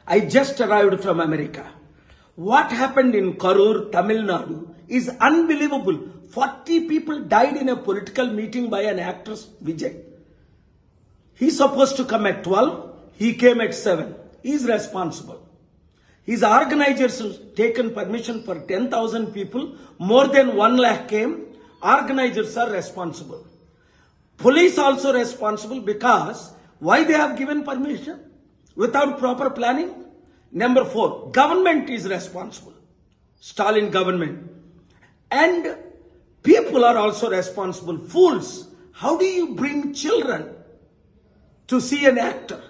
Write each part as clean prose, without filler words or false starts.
I just arrived from America. What happened in Karur, Tamil Nadu is unbelievable. 40 people died in a political meeting by an actress, Vijay. He's supposed to come at 12. He came at 7. He's responsible. His organizers have taken permission for 10,000 people. More than 1 lakh came. Organizers are responsible. Police also responsible because why they have given permission without proper planning? Number 4, government is responsible. Stalin government. And people are also responsible. Fools. How do you bring children to see an actor?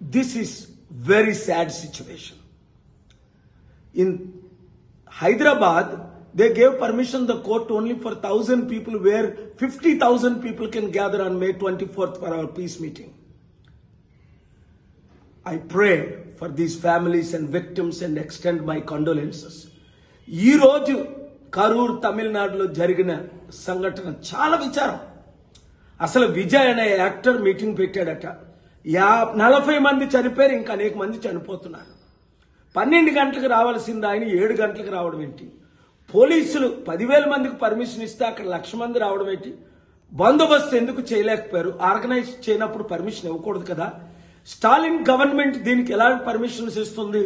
This is very sad situation. In Hyderabad, they gave permission, the court, only for 1,000 people, where 50,000 people can gather on May 24th for our peace meeting. I pray for these families and victims and extend my condolences. Ee roju Karur, Tamil Nadu lo jarigina sangatana chala vicharam. Asalu Vijay ane actor meeting pettadata. 40 మంది చనిపోయారు, ఇంకా అనేక మంది చనిపోతున్నారు. 12 గంటలకు రావాల్సింది ఆయన 7 గంటలకు రావడం ఏంటి? పోలీసులు 10,000 మందికి పర్మిషన్ ఇస్తే అక్కడ 1,00,000 మంది రావడం ఏంటి? బందోబస్తు ఎందుకు చేయలేకపోయారు? ఆర్గనైజ్ చేయనప్పుడు పర్మిషన్ ఇవ్వకూడదు కదా? స్టాలిన్ గవర్నమెంట్ దీనికి ఎలా పర్మిషన్స్ ఇస్తుంది?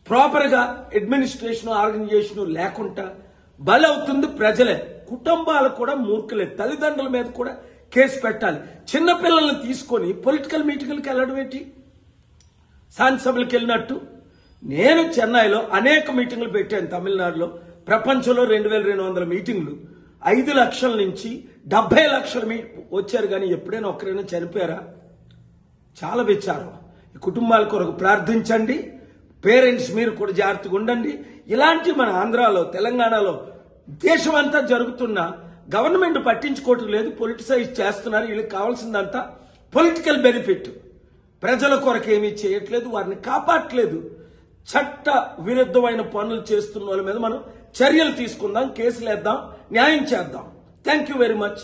ప్రాపర్ గా అడ్మినిస్ట్రేషన్, ఆర్గనైజేషన్ లేకుండా బలవుతుంది ప్రజలే. కుటుంబాలు కూడా మూర్ఖులే. తల్లిదండ్రుల మీద కూడా కేసు పెట్టాలి. చిన్న పిల్లల్ని తీసుకొని పొలిటికల్ మీటింగ్లకు వెళ్ళడం ఏంటి? శాసనసభలకు వెళ్ళినట్టు. నేను చెన్నైలో అనేక మీటింగ్లు పెట్టాను. తమిళనాడులో ప్రపంచంలో 2,200 మీటింగ్లు. 5 లక్షల నుంచి 70 లక్షల వచ్చారు. కానీ ఎప్పుడైనా ఒక్కరైనా చనిపోయారా? చాలా విచారం. ఈ కుటుంబాల కొరకు ప్రార్థించండి. పేరెంట్స్ మీరు కూడా జాగ్రత్తగా ఉండండి. ఇలాంటి మన ఆంధ్రాలో, తెలంగాణలో, దేశమంతా జరుగుతున్న గవర్నమెంట్ పట్టించుకోవటం లేదు. పొలిటిసైజ్ చేస్తున్నారు. వీళ్ళకి కావాల్సిందంతా పొలిటికల్ బెనిఫిట్. ప్రజల కొరకు ఏమీ చేయట్లేదు, వారిని కాపాడట్లేదు. చట్ట విరుద్ధమైన పనులు చేస్తున్న వాళ్ళ మీద మనం చర్యలు తీసుకుందాం, కేసులు వేద్దాం, న్యాయం చేద్దాం. Thank you very much.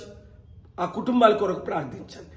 ఆ కుటుంబాల కొరకు ప్రార్థించండి.